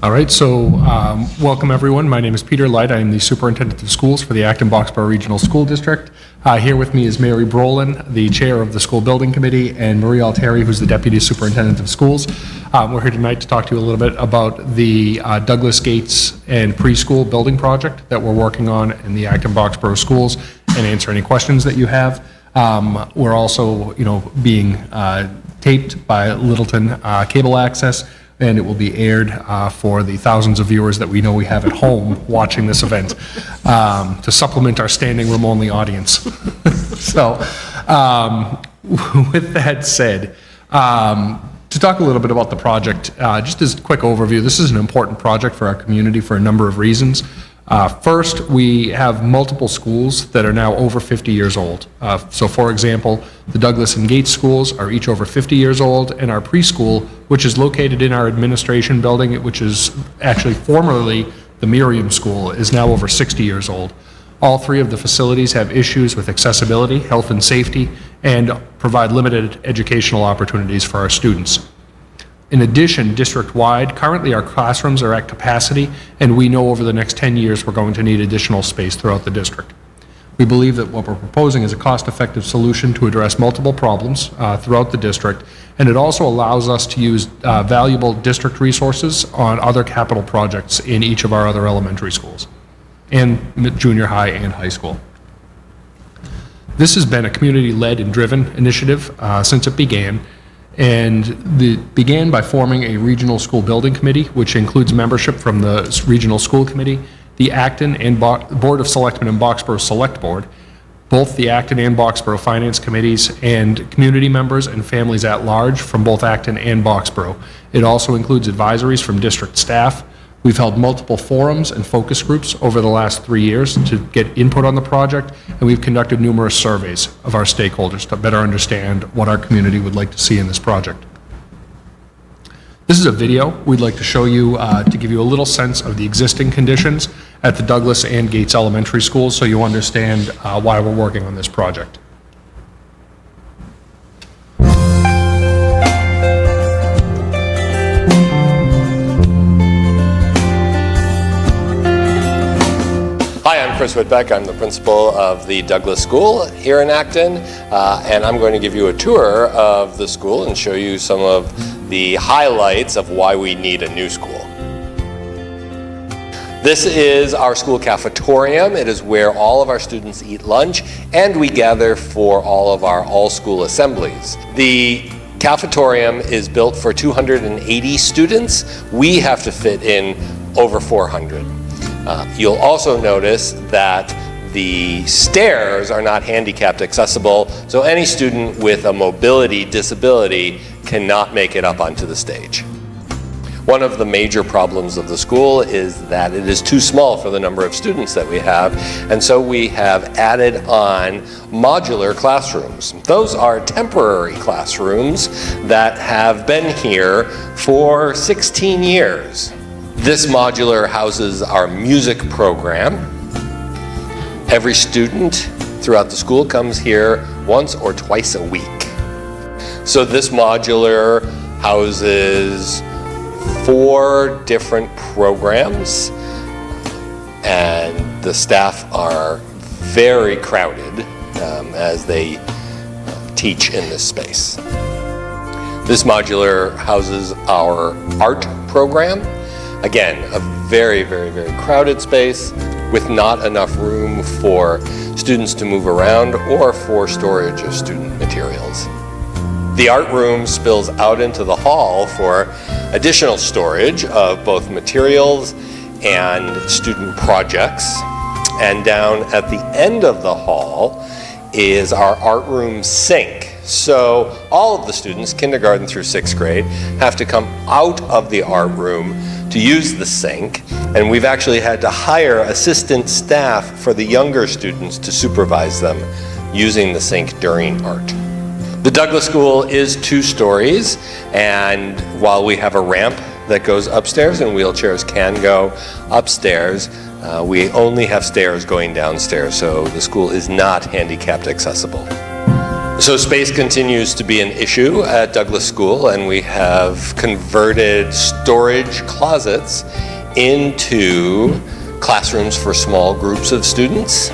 All right, so welcome everyone. My name is Peter Light. I am the Superintendent of Schools for the Acton Boxborough Regional School District. Here with me is Mary Brolin, the Chair of the School Building Committee, and Marie Altieri, who's the Deputy Superintendent of Schools. We're here tonight to talk to you a little bit about the Douglas Gates and Preschool building project that we're working on in the Acton Boxborough schools and answer any questions that you have. We're also, being taped by Littleton Cable Access, and it will be aired for the thousands of viewers that we know we have at home watching this event to supplement our standing room only audience. So with that said, to talk a little bit about the project, just as a quick overview, this is an important project for our community for a number of reasons. First, we have multiple schools that are now over 50 years old. So for example, the Douglas and Gates schools are each over 50 years old, and our preschool, which is located in our administration building, which is actually formerly the Miriam School, is now over 60 years old. All three of the facilities have issues with accessibility, health and safety, and provide limited educational opportunities for our students. In addition, district-wide, currently our classrooms are at capacity, and we know over the next 10 years we're going to need additional space throughout the district. We believe that what we're proposing is a cost-effective solution to address multiple problems throughout the district, and it also allows us to use valuable district resources on other capital projects in each of our other elementary schools, and junior high and high school. This has been a community-led and driven initiative since it began, and it began by forming a regional school building committee, which includes membership from the regional school committee, the Acton and Board of Selectmen and Boxborough Select Board, both the Acton and Boxborough Finance Committees, and community members and families at large from both Acton and Boxborough. It also includes advisories from district staff. We've held multiple forums and focus groups over the last 3 years to get input on the project, and we've conducted numerous surveys of our stakeholders to better understand what our community would like to see in this project. This is a video we'd like to show you to give you a little sense of the existing conditions at the Douglas and Gates Elementary Schools so you understand why we're working on this project. Hi, I'm Chris Whitbeck. I'm the principal of the Douglas School here in Acton, and I'm going to give you a tour of the school and show you some of the highlights of why we need a new school. This is our school cafetorium. It is where all of our students eat lunch, and we gather for all of our all-school assemblies. The cafetorium is built for 280 students. We have to fit in over 400. You'll also notice that the stairs are not handicapped accessible, so any student with a mobility disability cannot make it up onto the stage. One of the major problems of the school is that it is too small for the number of students that we have, and so we have added on modular classrooms. Those are temporary classrooms that have been here for 16 years. This modular houses our music program. Every student throughout the school comes here once or twice a week. So this modular houses 4 different programs, and the staff are very crowded as they teach in this space. This modular houses our art program. Again, a very, very, very crowded space with not enough room for students to move around or for storage of student materials. The art room spills out into the hall for additional storage of both materials and student projects. And down at the end of the hall is our art room sink. So all of the students, kindergarten through 6th grade, have to come out of the art room to use the sink, and we've actually had to hire assistant staff for the younger students to supervise them using the sink during art. The Douglas School is 2 stories, and while we have a ramp that goes upstairs and wheelchairs can go upstairs, we only have stairs going downstairs, so the school is not handicapped accessible. So space continues to be an issue at Douglas School, and we have converted storage closets into classrooms for small groups of students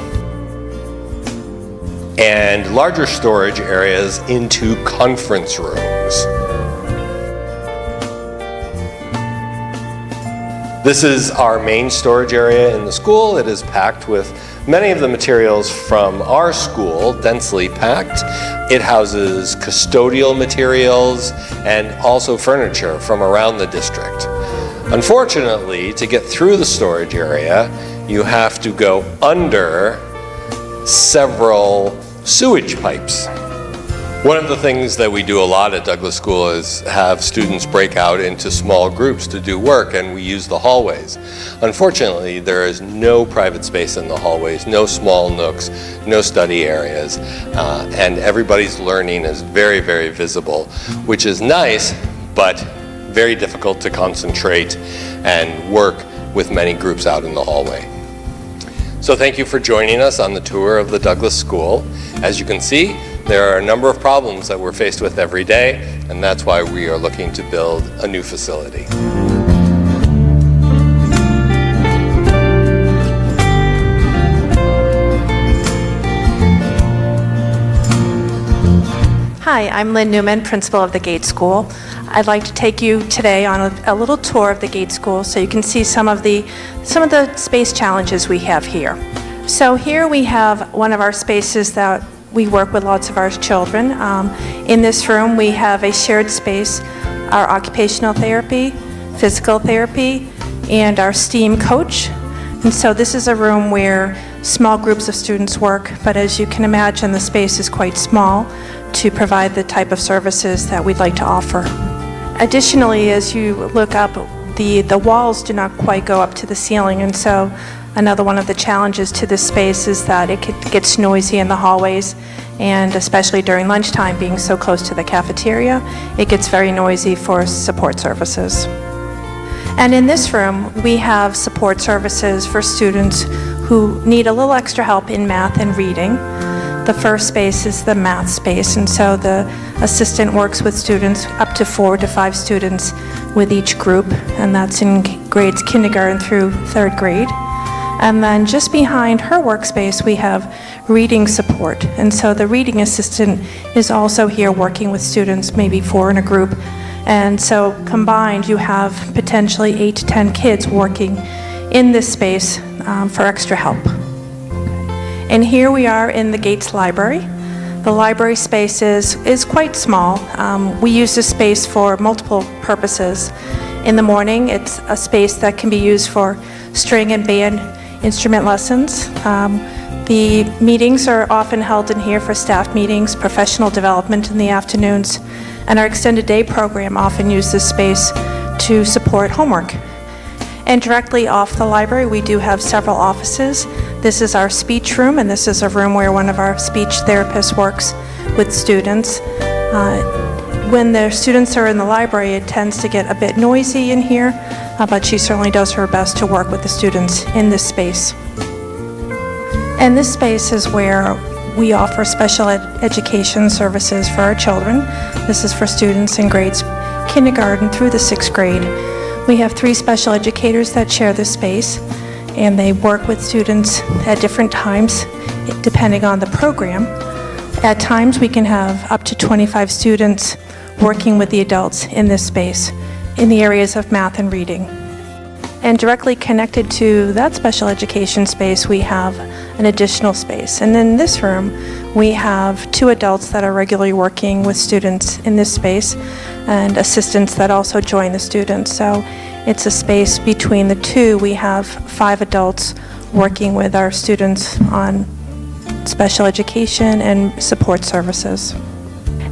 and larger storage areas into conference rooms. This is our main storage area in the school. It is packed with many of the materials from our school, densely packed. It houses custodial materials and also furniture from around the district. Unfortunately, to get through the storage area, you have to go under several sewage pipes. One of the things that we do a lot at Douglas School is have students break out into small groups to do work, and we use the hallways. Unfortunately, there is no private space in the hallways, no small nooks, no study areas, and everybody's learning is very, very visible, which is nice, but very difficult to concentrate and work with many groups out in the hallway. So thank you for joining us on the tour of the Douglas School. As you can see, there are a number of problems that we're faced with every day, and that's why we are looking to build a new facility. Hi, I'm Lynn Newman, principal of the Gate School. I'd like to take you today on a little tour of the Gate School so you can see some of the space challenges we have here. So here we have one of our spaces that we work with lots of our children. In this room we have a shared space, our occupational therapy, physical therapy, and our STEAM coach. And so this is a room where small groups of students work, but as you can imagine, the space is quite small to provide the type of services that we'd like to offer. Additionally, as you look up, the walls do not quite go up to the ceiling, and so another one of the challenges to this space is that it gets noisy in the hallways, and especially during lunchtime, being so close to the cafeteria, it gets very noisy for support services. And in this room, we have support services for students who need a little extra help in math and reading. The first space is the math space, and so the assistant works with students, up to 4 to 5 students with each group, and that's in grades kindergarten through 3rd grade. And then just behind her workspace, we have reading support, and so the reading assistant is also here working with students, maybe 4 in a group, and so combined you have potentially 8 to 10 kids working in this space for extra help. And here we are in the Gates Library. The library space is quite small. We use this space for multiple purposes. In the morning, it's a space that can be used for string and band instrument lessons. The meetings are often held in here for staff meetings, professional development in the afternoons, and our extended day program often uses this space to support homework. And directly off the library, we do have several offices. This is our speech room, and this is a room where one of our speech therapists works with students. When the students are in the library, it tends to get a bit noisy in here, but she certainly does her best to work with the students in this space. And this space is where we offer special education services for our children. This is for students in grades kindergarten through the 6th grade. We have 3 special educators that share this space, and they work with students at different times depending on the program. At times we can have up to 25 students working with the adults in this space in the areas of math and reading. And directly connected to that special education space, we have an additional space. And in this room, we have 2 adults that are regularly working with students in this space and assistants that also join the students. So it's a space between the 2. We have 5 adults working with our students on special education and support services.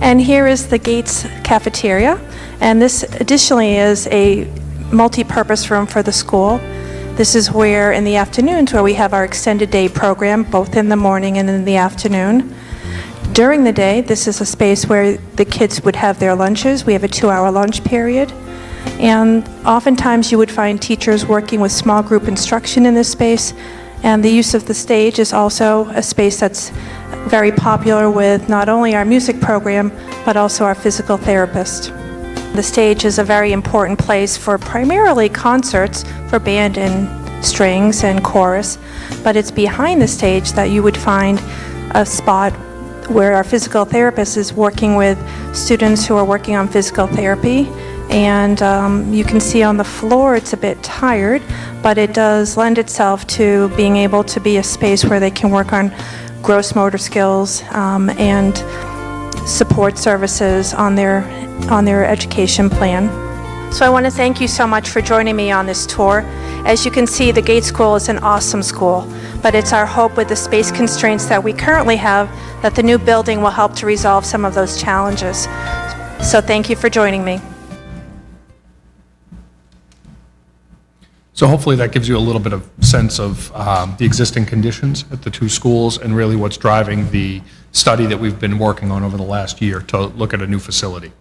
And here is the Gates cafeteria, and this additionally is a multi-purpose room for the school. This is where in the afternoons where we have our extended day program, both in the morning and in the afternoon. During the day, this is a space where the kids would have their lunches. We have a 2-hour lunch period. And oftentimes you would find teachers working with small group instruction in this space. And the use of the stage is also a space that's very popular with not only our music program, but also our physical therapist. The stage is a very important place for primarily concerts for band and strings and chorus, but it's behind the stage that you would find a spot where our physical therapist is working with students who are working on physical therapy. And you can see on the floor it's a bit tired, but it does lend itself to being able to be a space where they can work on gross motor skills and support services on their education plan. So I want to thank you so much for joining me on this tour. As you can see, the Gate School is an awesome school, but it's our hope with the space constraints that we currently have that the new building will help to resolve some of those challenges. So thank you for joining me. So hopefully that gives you a little bit of sense of the existing conditions at the two schools and really what's driving the study that we've been working on over the last year to look at a new facility.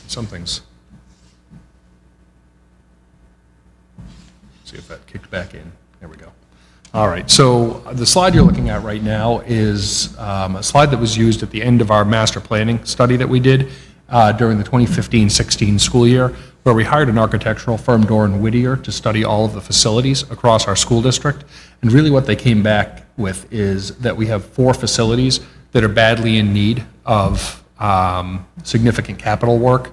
Some things. See if that kicked back in. There we go. All right, so the slide you're looking at right now is a slide that was used at the end of our master planning study that we did during the 2015-16 school year, where we hired an architectural firm, Dorr & Whittier, to study all of the facilities across our school district. And really what they came back with is that we have 4 facilities that are badly in need of significant capital work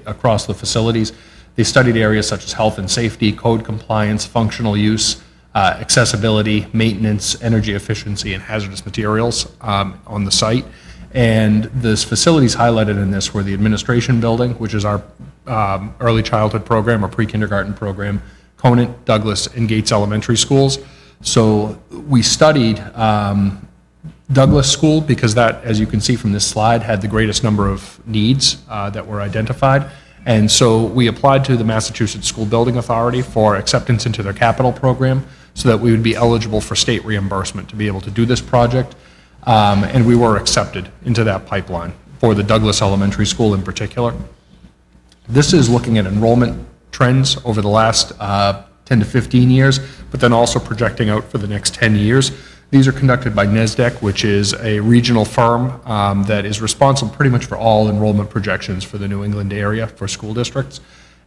across the facilities. They studied areas such as health and safety, code compliance, functional use, accessibility, maintenance, energy efficiency, and hazardous materials on the site. And the facilities highlighted in this were the administration building, which is our early childhood program, our pre-kindergarten program, Conant, Douglas, and Gates Elementary Schools. So we studied Douglas School because that, as you can see from this slide, had the greatest number of needs that were identified. And so we applied to the Massachusetts School Building Authority for acceptance into their capital program so that we would be eligible for state reimbursement to be able to do this project. And we were accepted into that pipeline for the Douglas Elementary School in particular. This is looking at enrollment trends over the last 10 to 15 years, but then also projecting out for the next 10 years. These are conducted by NESDEC, which is a regional firm that is responsible pretty much for all enrollment projections for the New England area for school districts.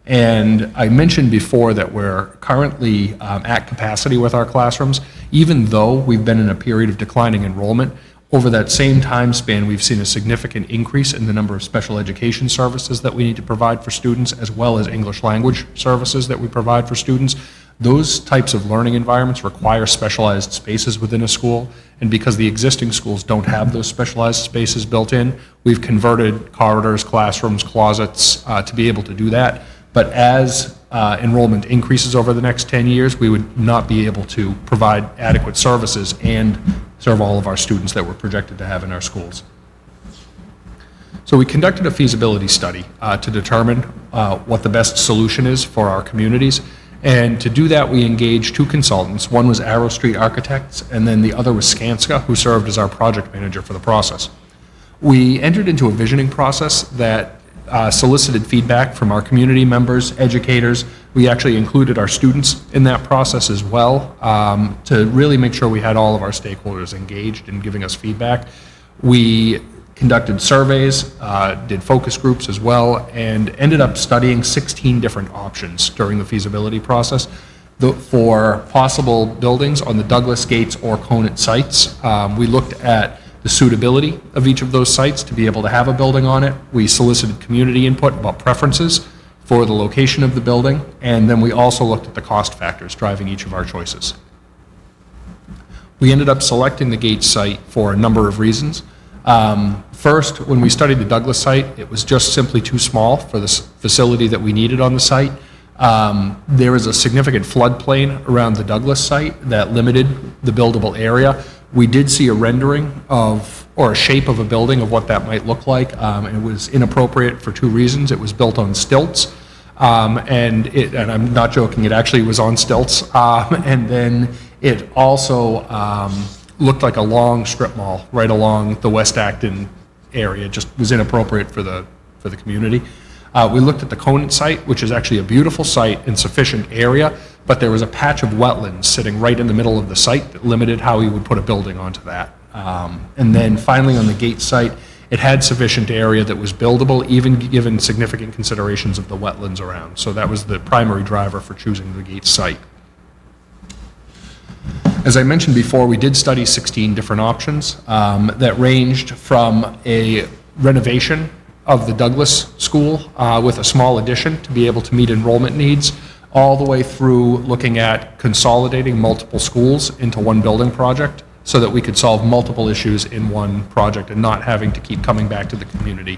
And I mentioned before that we're currently at capacity with our classrooms, even though we've been in a period of declining enrollment. Over that same time span, we've seen a significant increase in the number of special education services that we need to provide for students, as well as English language services that we provide for students. Those types of learning environments require specialized spaces within a school, and because the existing schools don't have those specialized spaces built in, we've converted corridors, classrooms, closets to be able to do that. But as enrollment increases over the next 10 years, we would not be able to provide adequate services and serve all of our students that we're projected to have in our schools. So we conducted a feasibility study to determine what the best solution is for our communities. And to do that, we engaged 2 consultants. One was Arrow Street Architects, and then the other was Skanska, who served as our project manager for the process. We entered into a visioning process that solicited feedback from our community members, educators. We actually included our students in that process as well to really make sure we had all of our stakeholders engaged in giving us feedback. We conducted surveys, did focus groups as well, and ended up studying 16 different options during the feasibility process for possible buildings on the Douglas, Gates, or Conant sites. We looked at the suitability of each of those sites to be able to have a building on it. We solicited community input about preferences for the location of the building, and then we also looked at the cost factors driving each of our choices. We ended up selecting the Gates site for a number of reasons. First, when we studied the Douglas site, it was just simply too small for the facility that we needed on the site. There is a significant floodplain around the Douglas site that limited the buildable area. We did see a rendering of, or a shape of a building of what that might look like, and it was inappropriate for 2 reasons. It was built on stilts, and I'm not joking, it actually was on stilts, and then it also looked like a long strip mall right along the West Acton area. It just was inappropriate for the community. We looked at the Conant site, which is actually a beautiful site and sufficient area, but there was a patch of wetlands sitting right in the middle of the site that limited how he would put a building onto that. And then finally on the gate site, it had sufficient area that was buildable, even given significant considerations of the wetlands around. So that was the primary driver for choosing the gate site. As I mentioned before, we did study 16 different options that ranged from a renovation of the Douglas School with a small addition to be able to meet enrollment needs, all the way through looking at consolidating multiple schools into one building project so that we could solve multiple issues in one project and not having to keep coming back to the community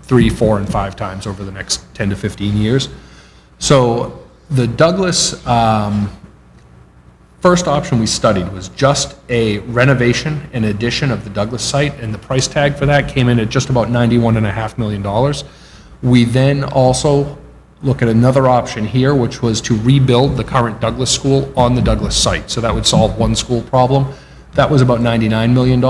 3, 4, and 5 times over the next 10 to 15 years. So the Douglas first option we studied was just a renovation and addition of the Douglas site, and the price tag for that came in at just about $91.5 million. We then also look at another option here, which was to rebuild the current Douglas School on the Douglas site. So that would solve one school problem. That was about $99 million.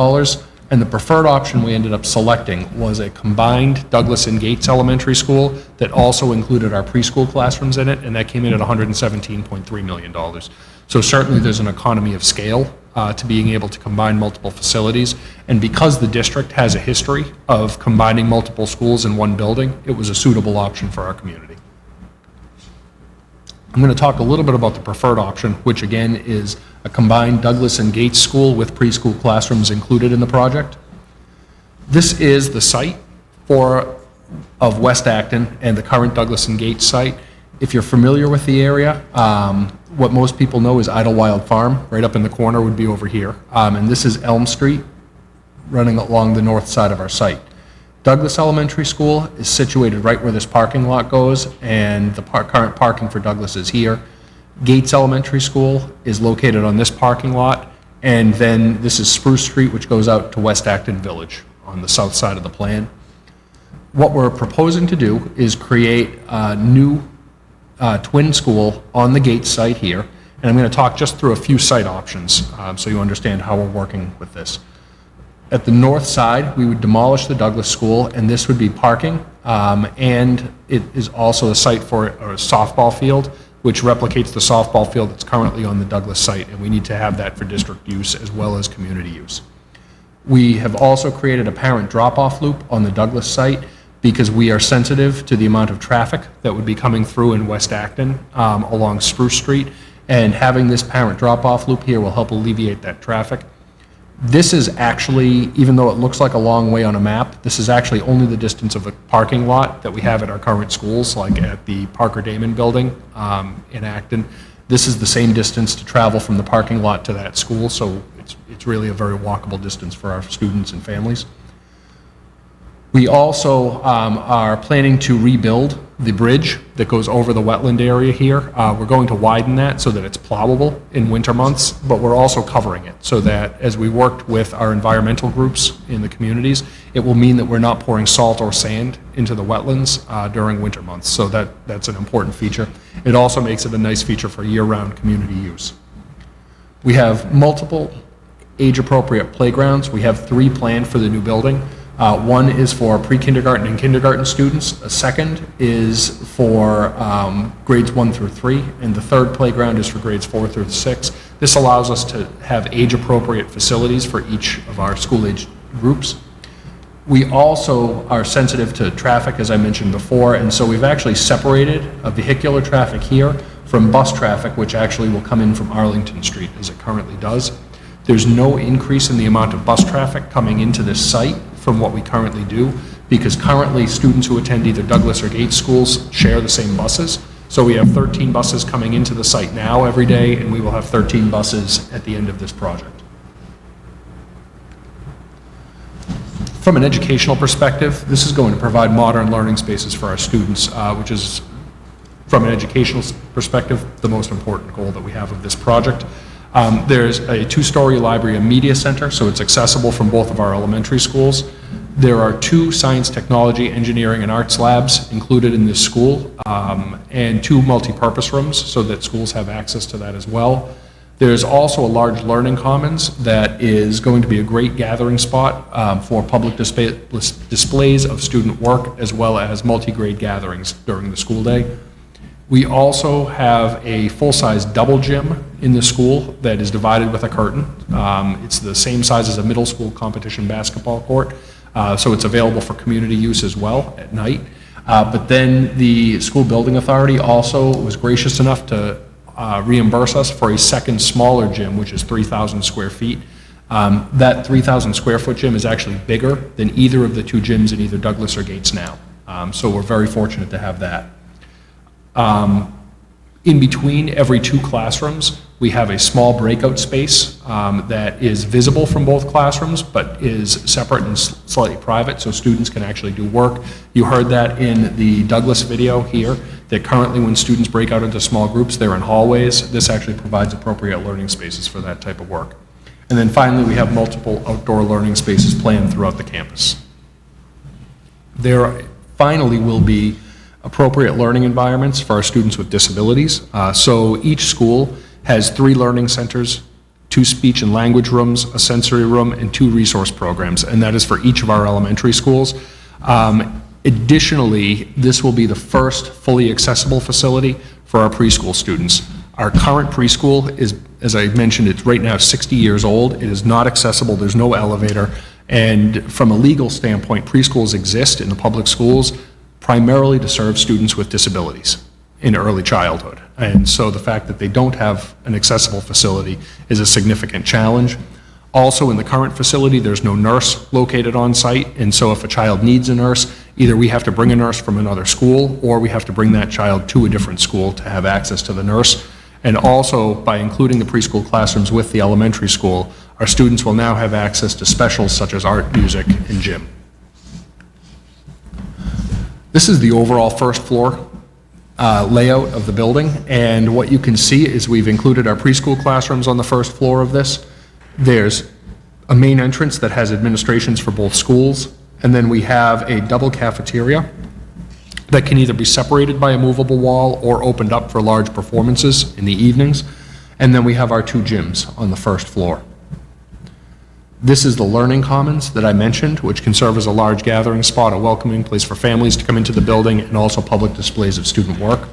And the preferred option we ended up selecting was a combined Douglas and Gates Elementary School that also included our preschool classrooms in it, and that came in at $117.3 million. So certainly there's an economy of scale to being able to combine multiple facilities. And because the district has a history of combining multiple schools in one building, it was a suitable option for our community. I'm going to talk a little bit about the preferred option, which again is a combined Douglas and Gates School with preschool classrooms included in the project. This is the site of West Acton and the current Douglas and Gates site. If you're familiar with the area, what most people know is Idlewild Farm. Right up in the corner would be over here. And this is Elm Street running along the north side of our site. Douglas Elementary School is situated right where this parking lot goes, and the current parking for Douglas is here. Gates Elementary School is located on this parking lot, and then this is Spruce Street, which goes out to West Acton Village on the south side of the plan. What we're proposing to do is create a new twin school on the Gates site here, and I'm going to talk just through a few site options so you understand how we're working with this. At the north side, we would demolish the Douglas School, and this would be parking, and it is also a site for a softball field, which replicates the softball field that's currently on the Douglas site, and we need to have that for district use as well as community use. We have also created a parent drop-off loop on the Douglas site because we are sensitive to the amount of traffic that would be coming through in West Acton along Spruce Street, and having this parent drop-off loop here will help alleviate that traffic. This is actually, even though it looks like a long way on a map, this is actually only the distance of a parking lot that we have at our current schools, like at the Parker Damon building in Acton. This is the same distance to travel from the parking lot to that school, so it's really a very walkable distance for our students and families. We also are planning to rebuild the bridge that goes over the wetland area here. We're going to widen that so that it's plowable in winter months, but we're also covering it so that as we worked with our environmental groups in the communities, it will mean that we're not pouring salt or sand into the wetlands during winter months. So that's an important feature. It also makes it a nice feature for year-round community use. We have multiple age-appropriate playgrounds. We have 3 planned for the new building. One is for pre-kindergarten and kindergarten students. A second is for grades 1 through 3, and the third playground is for grades 4 through 6. This allows us to have age-appropriate facilities for each of our school-age groups. We also are sensitive to traffic, as I mentioned before, and so we've actually separated a vehicular traffic here from bus traffic, which actually will come in from Arlington Street, as it currently does. There's no increase in the amount of bus traffic coming into this site from what we currently do, because currently students who attend either Douglas or Gates schools share the same buses. So we have 13 buses coming into the site now every day, and we will have 13 buses at the end of this project. From an educational perspective, this is going to provide modern learning spaces for our students, which is, from an educational perspective, the most important goal that we have of this project. There's a 2-story library and media center, so it's accessible from both of our elementary schools. There are 2 science, technology, engineering, and arts labs included in this school, and 2 multi-purpose rooms so that schools have access to that as well. There's also a large learning commons that is going to be a great gathering spot for public displays of student work as well as multi-grade gatherings during the school day. We also have a full-size double gym in the school that is divided with a curtain. It's the same size as a middle school competition basketball court, so it's available for community use as well at night. But then the school building authority also was gracious enough to reimburse us for a second smaller gym, which is 3,000 square feet. That 3,000 square foot gym is actually bigger than either of the two gyms in either Douglas or Gates now. So we're very fortunate to have that. In between every two classrooms, we have a small breakout space that is visible from both classrooms, but is separate and slightly private, so students can actually do work. You heard that in the Douglas video here, that currently when students break out into small groups, they're in hallways. This actually provides appropriate learning spaces for that type of work. And then finally, we have multiple outdoor learning spaces planned throughout the campus. There finally will be appropriate learning environments for our students with disabilities. So each school has 3 learning centers, 2 speech and language rooms, a sensory room, and 2 resource programs, and that is for each of our elementary schools. Additionally, this will be the first fully accessible facility for our preschool students. Our current preschool is, as I mentioned, it's right now 60 years old. It is not accessible, there's no elevator, and from a legal standpoint, preschools exist in the public schools primarily to serve students with disabilities in early childhood. And so the fact that they don't have an accessible facility is a significant challenge. Also, in the current facility, there's no nurse located on site, and so if a child needs a nurse, either we have to bring a nurse from another school, or we have to bring that child to a different school to have access to the nurse. And also, by including the preschool classrooms with the elementary school, our students will now have access to specials such as art, music, and gym. This is the overall first floor layout of the building, and what you can see is we've included our preschool classrooms on the first floor of this. There's a main entrance that has administrations for both schools, and then we have a double cafeteria that can either be separated by a movable wall or opened up for large performances in the evenings, and then we have our 2 gyms on the first floor. This is the Learning Commons that I mentioned, which can serve as a large gathering spot, a welcoming place for families to come into the building, and also public displays of student work.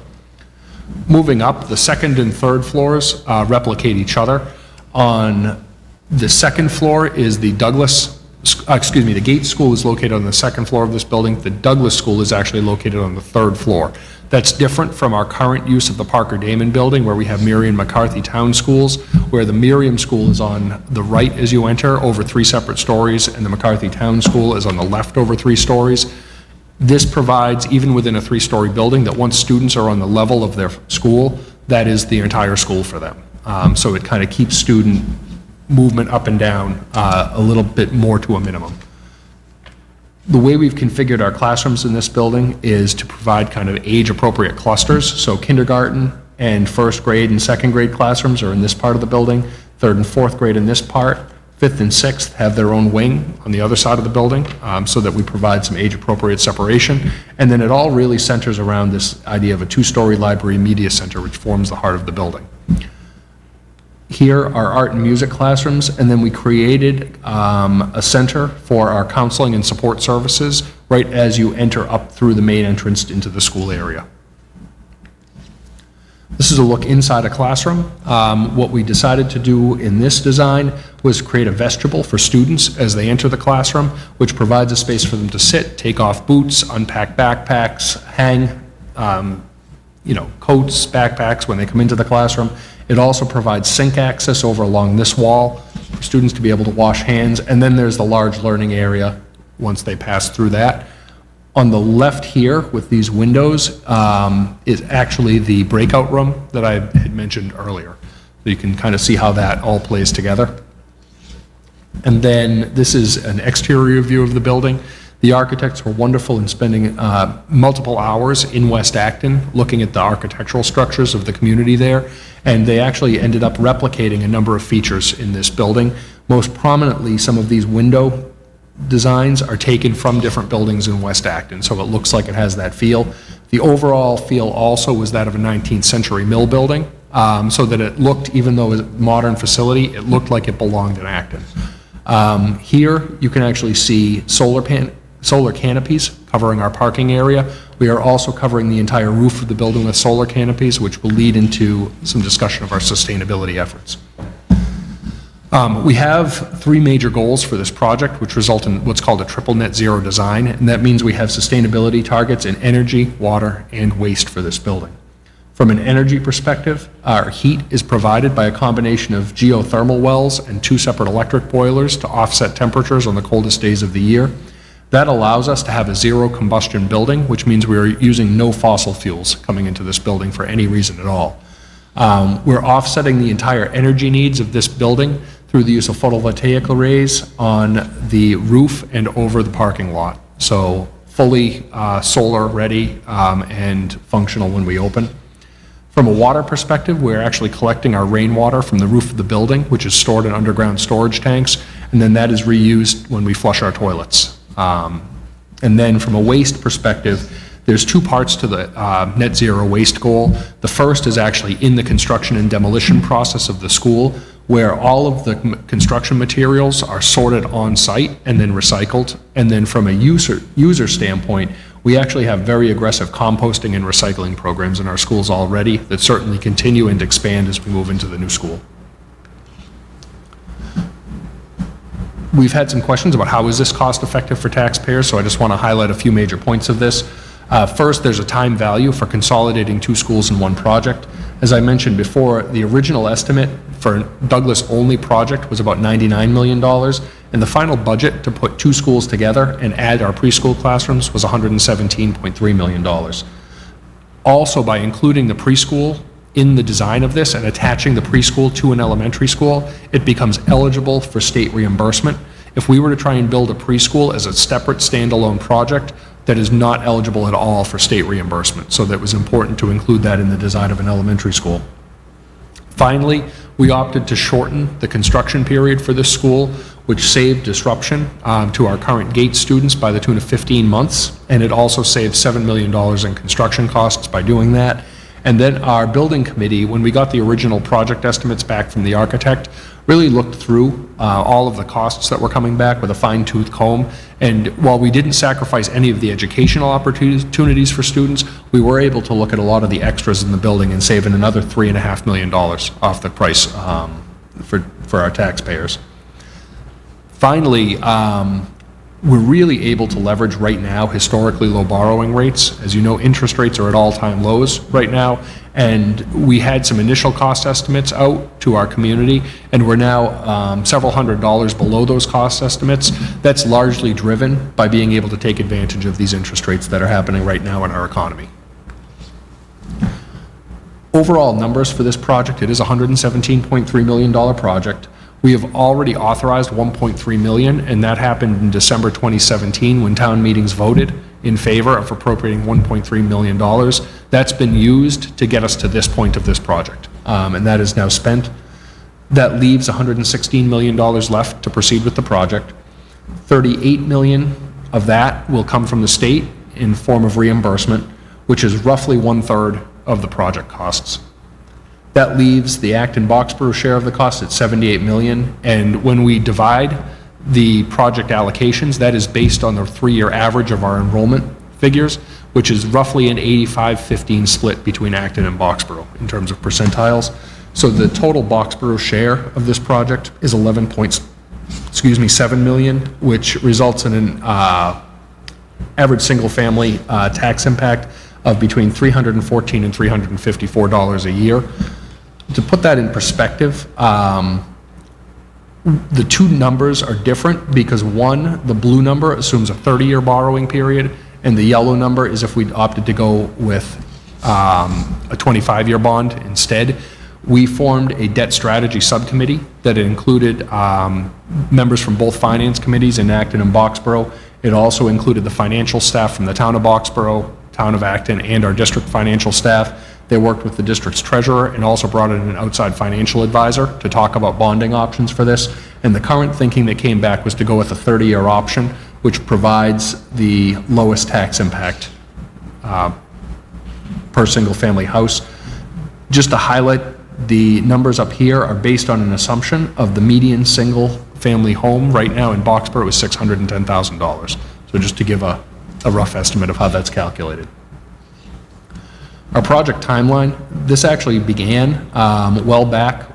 Moving up, the second and third floors replicate each other. On the second floor is the the Gates School is located on the second floor of this building. The Douglas School is actually located on the third floor. That's different from our current use of the Parker Damon building, where we have Miriam McCarthy Town Schools, where the Miriam School is on the right as you enter over 3 separate stories, and the McCarthy Town School is on the left over 3 stories. This provides, even within a 3-story building, that once students are on the level of their school, that is the entire school for them. So it kind of keeps student movement up and down a little bit more to a minimum. The way we've configured our classrooms in this building is to provide kind of age-appropriate clusters. So kindergarten and first grade and second grade classrooms are in this part of the building, third and fourth grade in this part, fifth and sixth have their own wing on the other side of the building, so that we provide some age-appropriate separation. And then it all really centers around this idea of a 2-story library media center, which forms the heart of the building. Here are art and music classrooms, and then we created a center for our counseling and support services right as you enter up through the main entrance into the school area. This is a look inside a classroom. What we decided to do in this design was create a vestibule for students as they enter the classroom, which provides a space for them to sit, take off boots, unpack backpacks, hang coats, backpacks when they come into the classroom. It also provides sink access over along this wall for students to be able to wash hands, and then there's the large learning area once they pass through that. On the left here with these windows is actually the breakout room that I had mentioned earlier. So you can kind of see how that all plays together. And then this is an exterior view of the building. The architects were wonderful in spending multiple hours in West Acton looking at the architectural structures of the community there, and they actually ended up replicating a number of features in this building. Most prominently, some of these window designs are taken from different buildings in West Acton, so it looks like it has that feel. The overall feel also was that of a 19th century mill building, so that it looked, even though it was a modern facility, it looked like it belonged in Acton. Here you can actually see solar canopies covering our parking area. We are also covering the entire roof of the building with solar canopies, which will lead into some discussion of our sustainability efforts. We have three major goals for this project, which result in what's called a triple net zero design, and that means we have sustainability targets in energy, water, and waste for this building. From an energy perspective, our heat is provided by a combination of geothermal wells and 2 separate electric boilers to offset temperatures on the coldest days of the year. That allows us to have a zero combustion building, which means we are using no fossil fuels coming into this building for any reason at all. We're offsetting the entire energy needs of this building through the use of photovoltaic arrays on the roof and over the parking lot. So fully solar ready and functional when we open. From a water perspective, we're actually collecting our rainwater from the roof of the building, which is stored in underground storage tanks, and then that is reused when we flush our toilets. And then from a waste perspective, there's 2 parts to the net zero waste goal. The first is actually in the construction and demolition process of the school, where all of the construction materials are sorted on site and then recycled. And then from a user standpoint, we actually have very aggressive composting and recycling programs in our schools already that certainly continue and expand as we move into the new school. We've had some questions about how is this cost effective for taxpayers, so I just want to highlight a few major points of this. First, there's a time value for consolidating 2 schools in one project. As I mentioned before, the original estimate for Douglas-only project was about $99 million, and the final budget to put 2 schools together and add our preschool classrooms was $117.3 million. Also, by including the preschool in the design of this and attaching the preschool to an elementary school, it becomes eligible for state reimbursement. If we were to try and build a preschool as a separate standalone project, that is not eligible at all for state reimbursement. So that was important to include that in the design of an elementary school. Finally, we opted to shorten the construction period for this school, which saved disruption to our current GATE students by the tune of 15 months, and it also saved $7 million in construction costs by doing that. And then our building committee, when we got the original project estimates back from the architect, really looked through all of the costs that were coming back with a fine-tooth comb. And while we didn't sacrifice any of the educational opportunities for students, we were able to look at a lot of the extras in the building and save another $3.5 million off the price for our taxpayers. Finally, we're really able to leverage right now historically low borrowing rates. As you know, interest rates are at all-time lows right now, and we had some initial cost estimates out to our community, and we're now several $100s below those cost estimates. That's largely driven by being able to take advantage of these interest rates that are happening right now in our economy. Overall numbers for this project, it is a $117.3 million project. We have already authorized $1.3 million, and that happened in December 2017 when town meetings voted in favor of appropriating $1.3 million. That's been used to get us to this point of this project, and that is now spent. That leaves $116 million left to proceed with the project. $38 million of that will come from the state in form of reimbursement, which is roughly 1/3 of the project costs. That leaves the Acton Boxborough share of the cost at $78 million, and when we divide the project allocations, that is based on the 3-year average of our enrollment figures, which is roughly an 85-15 split between Acton and Boxborough in terms of percentiles. So the total Boxborough share of this project is $11.7 million, which results in an average single-family tax impact of between $314 and $354 a year. To put that in perspective, the 2 numbers are different because one, the blue number assumes a 30-year borrowing period, and the yellow number is if we opted to go with a 25-year bond instead. We formed a debt strategy subcommittee that included members from both finance committees in Acton and Boxborough. It also included the financial staff from the town of Boxborough, town of Acton, and our district financial staff. They worked with the district's treasurer and also brought in an outside financial advisor to talk about bonding options for this. And the current thinking that came back was to go with a 30-year option, which provides the lowest tax impact per single-family house. Just to highlight, the numbers up here are based on an assumption of the median single-family home right now in Boxborough is $610,000. So just to give a rough estimate of how that's calculated. Our project timeline, this actually began well back,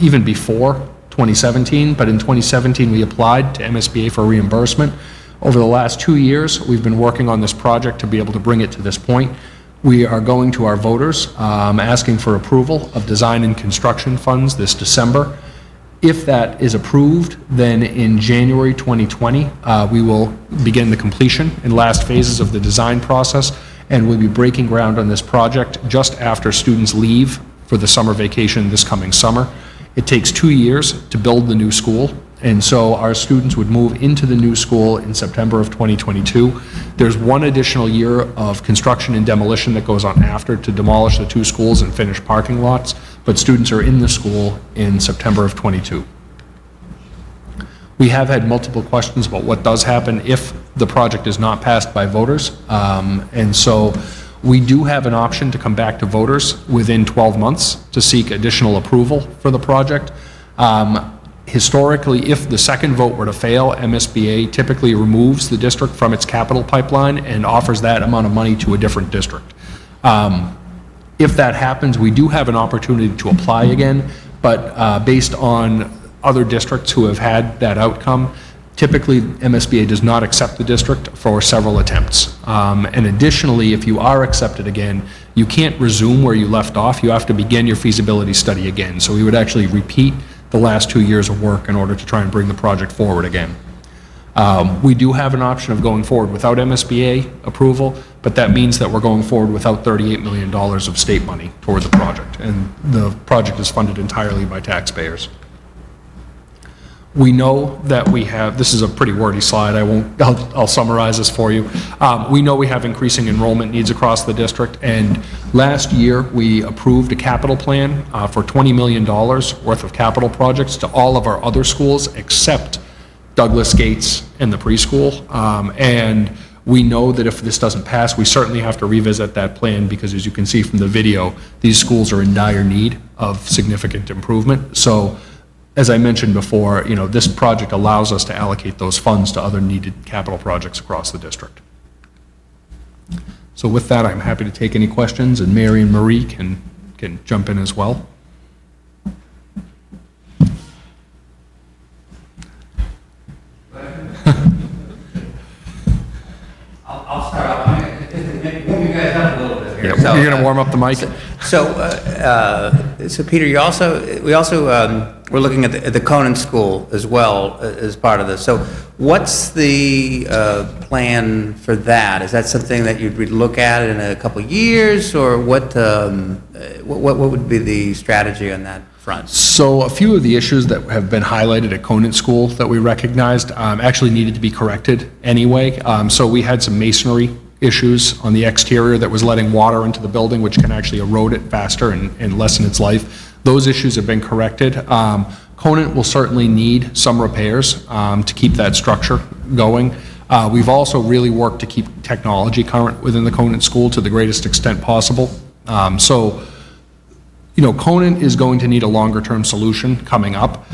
even before 2017, but in 2017 we applied to MSBA for reimbursement. Over the last 2 years, we've been working on this project to be able to bring it to this point. We are going to our voters, asking for approval of design and construction funds this December. If that is approved, then in January 2020, we will begin the completion and last phases of the design process, and we'll be breaking ground on this project just after students leave for the summer vacation this coming summer. It takes 2 years to build the new school, and so our students would move into the new school in September of 2022. There's 1 additional year of construction and demolition that goes on after to demolish the 2 schools and finish parking lots, but students are in the school in September of '22. We have had multiple questions about what does happen if the project is not passed by voters, and so we do have an option to come back to voters within 12 months to seek additional approval for the project. Historically, if the second vote were to fail, MSBA typically removes the district from its capital pipeline and offers that amount of money to a different district. If that happens, we do have an opportunity to apply again, but based on other districts who have had that outcome, typically MSBA does not accept the district for several attempts. And additionally, if you are accepted again, you can't resume where you left off. You have to begin your feasibility study again. So we would actually repeat the last 2 years of work in order to try and bring the project forward again. We do have an option of going forward without MSBA approval, but that means that we're going forward without $38 million of state money toward the project, and the project is funded entirely by taxpayers. We know that we have, this is a pretty wordy slide, I'll summarize this for you. We know we have increasing enrollment needs across the district, and last year we approved a capital plan for $20 million worth of capital projects to all of our other schools except Douglas Gates and the preschool. And we know that if this doesn't pass, we certainly have to revisit that plan because, as you can see from the video, these schools are in dire need of significant improvement. So, as I mentioned before, you know, this project allows us to allocate those funds to other needed capital projects across the district. So with that, I'm happy to take any questions, and Mary and Marie can jump in as well. I'll start off. Move you guys up a little bit here. Yeah, you're going to warm up the mic? So Peter, we're looking at the Conant School as well as part of this. So what's the plan for that? Is that something that you'd look at in a couple of years, or what would be the strategy on that front? So a few of the issues that have been highlighted at Conant School that we recognized actually needed to be corrected anyway. So we had some masonry issues on the exterior that was letting water into the building, which can actually erode it faster and lessen its life. Those issues have been corrected. Conant will certainly need some repairs to keep that structure going. We've also really worked to keep technology current within the Conant School to the greatest extent possible. So, you know, Conant is going to need a longer-term solution coming up.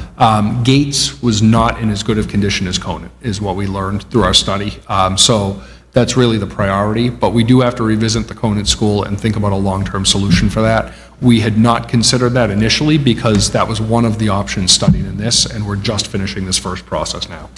Gates was not in as good of condition as Conant, is what we learned through our study. So that's really the priority, but we do have to revisit the Conant School and think about a long-term solution for that. We had not considered that initially because that was one of the options studied in this, and we're just finishing this first process now.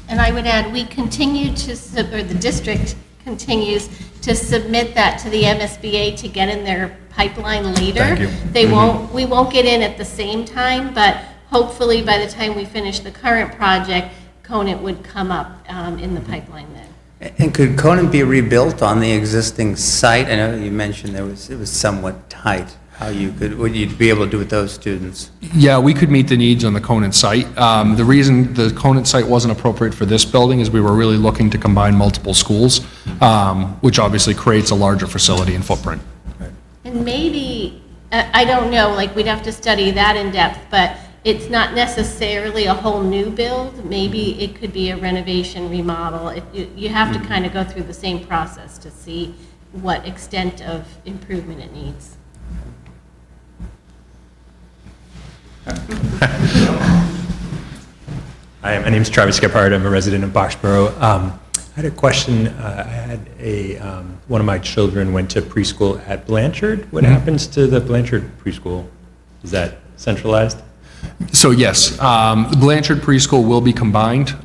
And I would add, we continue to, or the district continues to submit that to the MSBA to get in their pipeline later. Thank you. We won't get in at the same time, but hopefully by the time we finish the current project, Conant would come up in the pipeline then. And could Conant be rebuilt on the existing site? I know you mentioned it was somewhat tight. Would you be able to do with those students? Yeah, we could meet the needs on the Conant site. The reason the Conant site wasn't appropriate for this building is we were really looking to combine multiple schools, which obviously creates a larger facility and footprint. And maybe, I don't know, like we'd have to study that in depth, but it's not necessarily a whole new build. Maybe it could be a renovation, remodel. You have to kind of go through the same process to see what extent of improvement it needs. Hi, my name is Travis Gephardt. I'm a resident of Boxborough. I had a question. I had one of my children went to preschool at Blanchard. What happens to the Blanchard preschool? Is that centralized? So yes, the Blanchard Preschool will be combined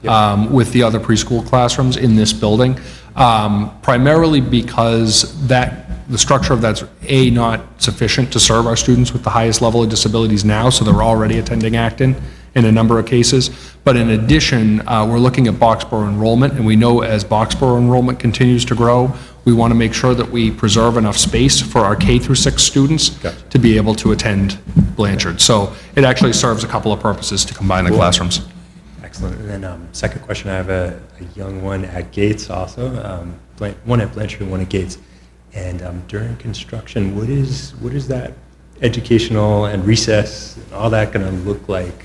with the other preschool classrooms in this building, primarily because the structure of that's not sufficient to serve our students with the highest level of disabilities now, so they're already attending Acton in a number of cases. But in addition, we're looking at Boxborough enrollment, and we know as Boxborough enrollment continues to grow, we want to make sure that we preserve enough space for our K through 6 students to be able to attend Blanchard. So it actually serves a couple of purposes to combine the classrooms. Excellent. And then second question, I have a young one at Gates also, one at Blanchard and one at Gates. And during construction, what is that educational and recess and all that going to look like?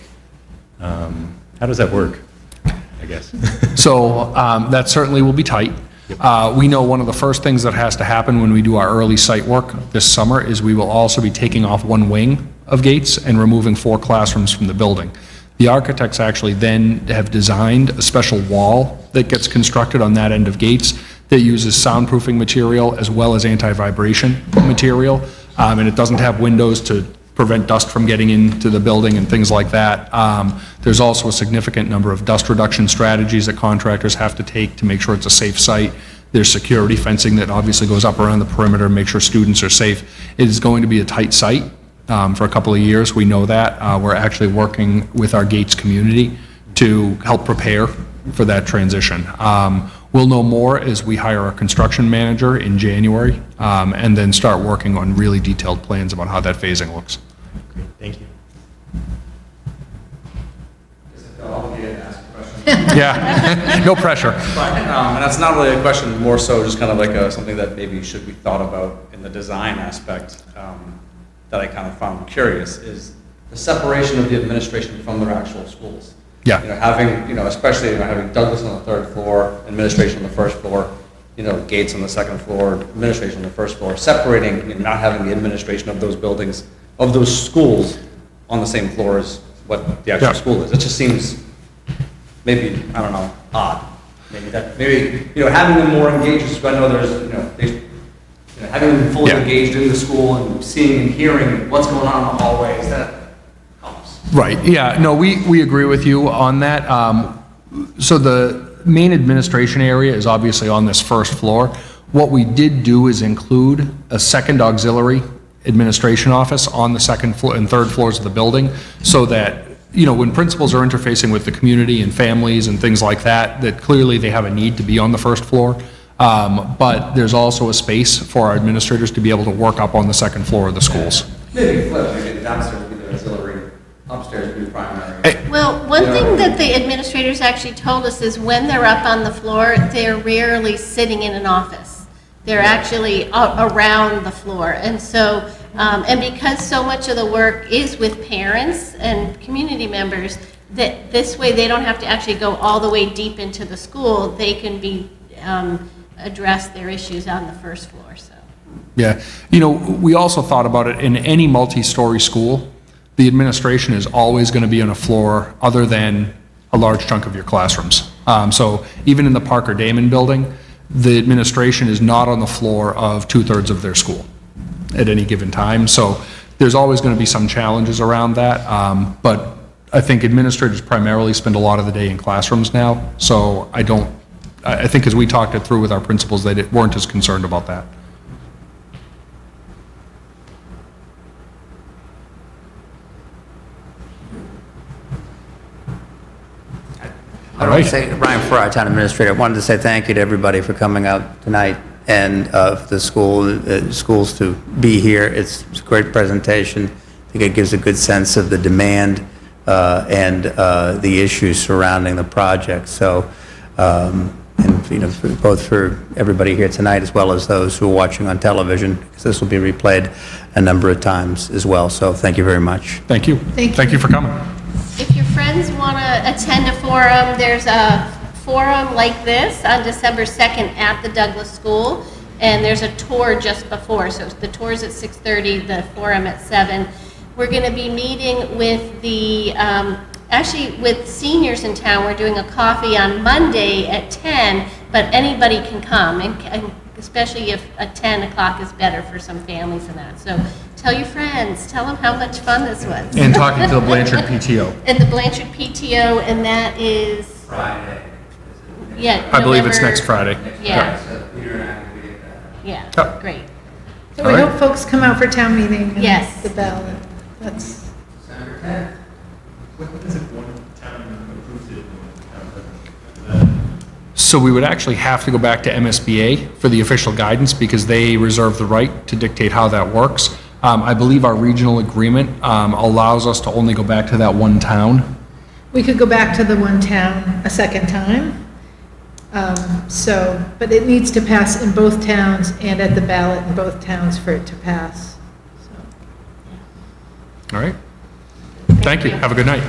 How does that work, I guess? So that certainly will be tight. We know one of the first things that has to happen when we do our early site work this summer is we will also be taking off one wing of Gates and removing 4 classrooms from the building. The architects actually then have designed a special wall that gets constructed on that end of Gates that uses soundproofing material as well as anti-vibration material, and it doesn't have windows to prevent dust from getting into the building and things like that. There's also a significant number of dust reduction strategies that contractors have to take to make sure it's a safe site. There's security fencing that obviously goes up around the perimeter to make sure students are safe. It is going to be a tight site for a couple of years. We know that. We're actually working with our Gates community to help prepare for that transition. We'll know more as we hire our construction manager in January and then start working on really detailed plans about how that phasing looks. Great, thank you. Yeah, no pressure. And that's not really a question, more so just kind of like something that maybe should be thought about in the design aspect that I kind of found curious is the separation of the administration from their actual schools. Yeah. Having, especially having Douglas on the 3rd floor, administration on the 1st floor, Gates on the 2nd floor, administration on the 1st floor, separating, not having the administration of those buildings, of those schools on the same floor as what the actual school is. It just seems maybe, I don't know, odd. Maybe having them more engaged, because I know there's, having them fully engaged in the school and seeing and hearing what's going on in the hallways, that helps. Right, yeah, no, we agree with you on that. So the main administration area is obviously on this 1st floor. What we did do is include a second auxiliary administration office on the 2nd floor and 3rd floors of the building, so that when principals are interfacing with the community and families and things like that, that clearly they have a need to be on the 1st floor. But there's also a space for our administrators to be able to work up on the 2nd floor of the schools. Maybe flip, maybe downstairs would be the auxiliary, upstairs would be primary. Well, one thing that the administrators actually told us is when they're up on the floor, they're rarely sitting in an office. They're actually around the floor. And so, and because so much of the work is with parents and community members, that this way they don't have to actually go all the way deep into the school. They can be address their issues on the 1st floor. So. Yeah, we also thought about it in any multi-story school. The administration is always going to be on a floor other than a large chunk of your classrooms. So even in the Parker Damon building, the administration is not on the floor of 2/3 of their school at any given time. So there's always going to be some challenges around that. But I think administrators primarily spend a lot of the day in classrooms now. So I think as we talked it through with our principals, they weren't as concerned about that. I want to say, Ryan Farrar, our town administrator, I wanted to say thank you to everybody for coming out tonight and for the schools to be here. It's a great presentation. I think it gives a good sense of the demand and the issues surrounding the project. So, and both for everybody here tonight as well as those who are watching on television, because this will be replayed a number of times as well. So thank you very much. Thank you. Thank you for coming. If your friends want to attend a forum, there's a forum like this on December 2nd at the Douglas School, and there's a tour just before. So the tour's at 6:30, the forum at 7. We're going to be meeting with the, actually with seniors in town. We're doing a coffee on Monday at 10 but anybody can come, and especially if a 10 o'clock is better for some families and that. So tell your friends, tell them how much fun this was. And talking to the Blanchard PTO. And the Blanchard PTO, and that is, Friday. yeah. I believe it's November- next Friday. Yeah, So Peter and I will be at that. yeah, Yep. great. So All we right. hope folks come out for town meeting. and Yes. The ballot. That's, December 10th. What is it, one town approves it, one town doesn't? So we would actually have to go back to MSBA for the official guidance because they reserve the right to dictate how that works. I believe our regional agreement allows us to only go back to that one town. we could go back to the one town a second time. So, but it needs to pass in both towns and at the ballot in both towns for it to pass. So. All right? Thank you. Have a good night.